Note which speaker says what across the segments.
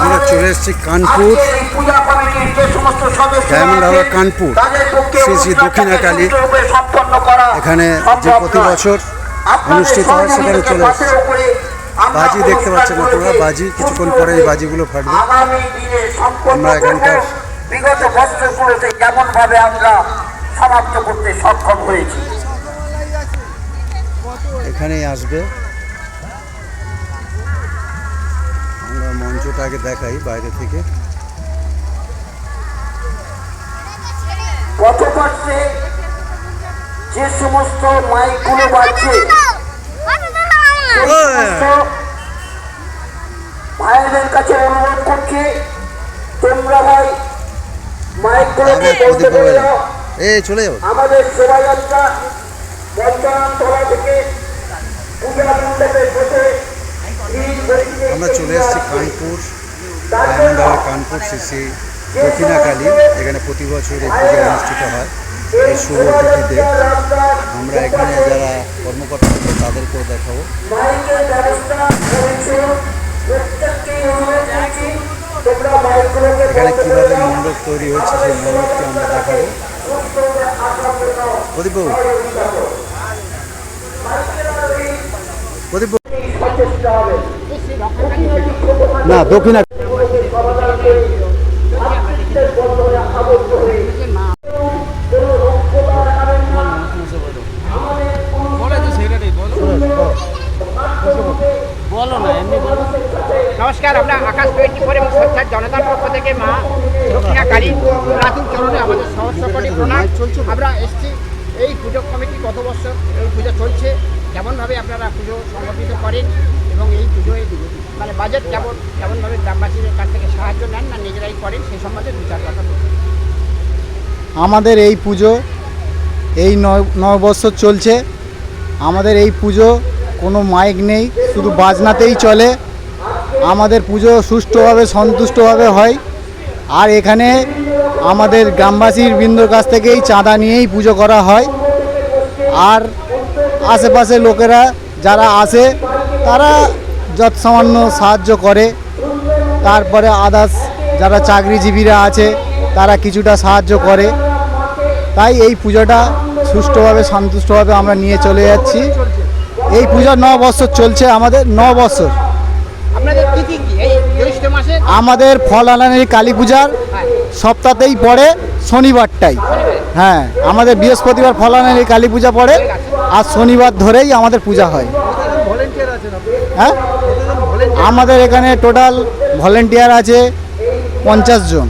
Speaker 1: আমরা চলে এসেছি কানপুর ডায়মন্ড হারবার কানপুর শ্রী শ্রী দক্ষিণাকালী। এখানে যে প্রতি বছর অনুষ্ঠিত হয় সেখানে চলে এসেছি। বাজি দেখতে পাচ্ছেন আপনারা, বাজি কিছুক্ষণ পরে এই বাজিগুলো ফাটবে। আমরা এখানকার
Speaker 2: বিগত বছরগুলোতে যেমনভাবে আমরা সমাপ্ত করতে সক্ষম হয়েছি,
Speaker 1: এখানেই আসবে। আমরা মঞ্চটা আগে দেখাই বাইরে থেকে।
Speaker 2: গত বছরে যে সমস্ত মাইকগুলো বাজছে ভাইদের কাছে অনুরোধ করছি, তোমরা ভাই মাইকগুলোকে বলতে পেরে যাও।
Speaker 1: চলে যাবো।
Speaker 2: আমাদের শোভাযাত্রা বর্তমানতলা থেকে পূজা মণ্ডপে বসে
Speaker 1: আমরা চলে এসেছি কানপুর ডায়মন্ড হারবার কানপুর শ্রী শ্রী দক্ষিণাকালী। এখানে প্রতি বছর এই পূজা অনুষ্ঠিত হয় এই শুভ তিথিতে। আমরা এখানে যারা কর্মকর্তা আছে তাদেরকেও দেখাবো। এখানে কীভাবে মণ্ডপ তৈরি হচ্ছে সেই মণ্ডপটি আমরা দেখাবো। প্রদীপবাবু, না দক্ষিণা
Speaker 3: নমস্কার, আমরা আকাশ 24 এবং স্বচ্ছার জনতার পক্ষ থেকে মা দক্ষিণাকালী প্রাচীন চরণে আমাদের সহস্র কোটি প্রণাম। আমরা এসছি এই পুজো কমিটি গত বছর এই পুজো চলছে, যেমনভাবে আপনারা পুজো সংগঠিত করেন এবং এই পুজোয় মানে বাজেট কেমনভাবে গ্রামবাসীদের কাছ থেকে সাহায্য নেন না নিজেরাই করেন সেই সম্বন্ধে দু চার কথা বলুন।
Speaker 4: আমাদের এই পুজো এই 9 বছর চলছে। আমাদের এই পুজো কোনো মাইক নেই, শুধু বাজনাতেই চলে। আমাদের পুজো সুষ্ঠুভাবে সন্তুষ্টভাবে হয়। আর এখানে আমাদের গ্রামবাসীর বৃন্দর কাছ থেকেই চাঁদা নিয়েই পুজো করা হয়। আর আশেপাশে লোকেরা যারা আসে তারা যৎসামান্য সাহায্য করে। তারপরে আদার্স যারা চাকরিজীবীরা আছে তারা কিছুটা সাহায্য করে। তাই এই পুজোটা সুষ্ঠুভাবে সন্তুষ্টভাবে আমরা নিয়ে চলে যাচ্ছি। এই পূজা 9 বছর চলছে আমাদের। 9 বছর আমাদের ফলানারি কালী পূজার সপ্তাহতেই পড়ে শনিবারটাই। হ্যাঁ, আমাদের বৃহস্পতিবার ফলানারি কালী পূজা পড়ে আর শনিবার ধরেই আমাদের পূজা হয়। হ্যাঁ, আমাদের এখানে টোটাল ভলেন্টিয়ার আছে 50 জন।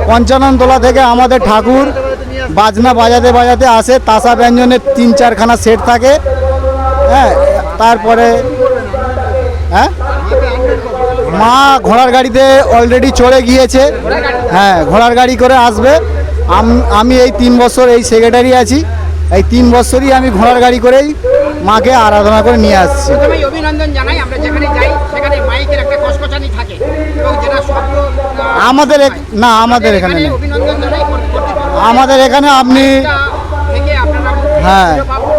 Speaker 4: 55 তলা থেকে আমাদের ঠাকুর বাজনা বাজাতে বাজাতে আসে। তাসা ব্যঞ্জনের 3-4খানা সেট থাকে। হ্যাঁ, তারপরে হ্যাঁ মা ঘোড়ার গাড়িতে অলরেডি চড়ে গিয়েছে। হ্যাঁ, ঘোড়ার গাড়ি করে আসবে। আমি এই 3 বছর এই সেক্রেটারি আছি। এই 3 বছরই আমি ঘোড়ার গাড়ি করেই মাকে আরাধনা করে নিয়ে আসছি।
Speaker 3: অভিনন্দন জানাই। আমরা যেখানে যাই সেখানে মাইকের একটা কসকচানি থাকে এবং যেটা শব্দ
Speaker 4: আমাদের না, আমাদের এখানে নেই।
Speaker 3: অভিনন্দন জানাই।
Speaker 4: আমাদের এখানে আপনি
Speaker 3: থেকে আপনারা
Speaker 4: হ্যাঁ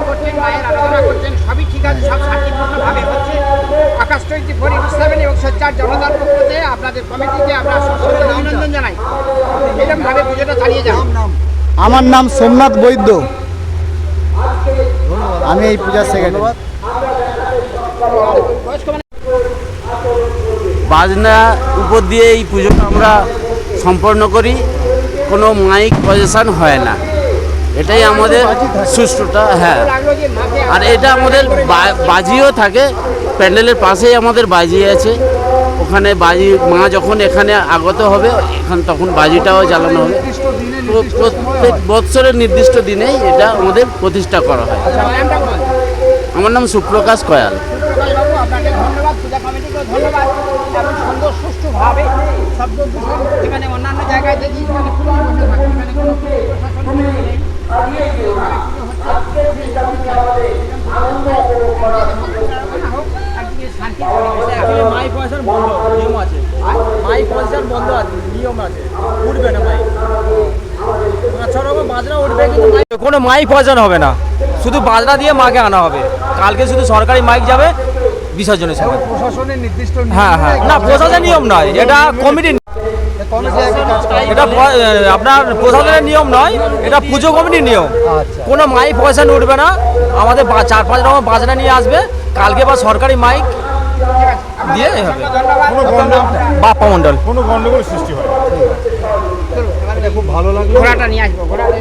Speaker 3: করছেন, মায়ের আরাধনা করছেন, সবই ঠিক আছে, সব শান্তিপূর্ণভাবে হচ্ছে। আকাশ 24 ইসলামের এবং সোচ্চার জনতার পক্ষ থেকে আপনাদের কমিটিকে আমরা সশস্ত্র অভিনন্দন জানাই। এরকমভাবে পুজোটা চালিয়ে যান।
Speaker 4: আমার নাম সোমনাথ বৈদ্য, আমি এই পূজার সেক্রেটারি।
Speaker 5: বাজনা উপর দিয়ে এই পুজোটা আমরা সম্পন্ন করি। কোনো মাইক পজিশন হয় না, এটাই আমাদের সুষ্ঠুটা। হ্যাঁ, আর এটা আমাদের বাজিও থাকে। প্যান্ডেলের পাশেই আমাদের বাজি আছে। ওখানে বাজি মা যখন এখানে আগত হবে তখন বাজিটাও জ্বালানো হবে। প্রত্যেক বৎসরের নির্দিষ্ট দিনেই এটা আমাদের প্রতিষ্ঠা করা হয়। আমার নাম সুপ্রকাশ কয়াল।
Speaker 3: আপনাকে ধন্যবাদ, পূজা কমিটিকেও ধন্যবাদ। এবং সুন্দর সুষ্ঠুভাবে শব্দ দূষণ যেখানে অন্যান্য জায়গায় দেখি সেখানে পুলিশ বসে থাকে, সেখানে কোনো প্রশাসন নেই।
Speaker 6: মাইক পয়সার বন্ধ নিয়ম আছে, মাইক পয়সার বন্ধ আছে নিয়ম আছে, উঠবে না মাইক। বাজনা উঠবে কিন্তু কোনো মাইক পয়সা হবে না, শুধু বাজনা দিয়ে মাকে আনা হবে। কালকে শুধু সরকারি মাইক যাবে, বিসর্জনের সময়।
Speaker 1: প্রশাসনের নির্দিষ্ট নিয়ম
Speaker 6: হ্যাঁ হ্যাঁ, না প্রশাসনের নিয়ম নয়, এটা কমিটি,
Speaker 1: কমিটি একই কাজ করে।
Speaker 6: এটা আপনার প্রশাসনের নিয়ম নয়, এটা পুজো কমিটির নিয়ম।
Speaker 1: আচ্ছা।
Speaker 6: কোনো মাইক পয়সা উঠবে না, আমাদের 4-5 রকম বাজনা নিয়ে আসবে কালকে, বা সরকারি মাইক দিয়ে হবে। বাপ্পা মণ্ডল।
Speaker 1: কোনো গন্ডগোল সৃষ্টি হয় খুব ভালো লাগলো।
Speaker 3: ঘোড়াটা নিয়ে আসবো, ঘোড়াটা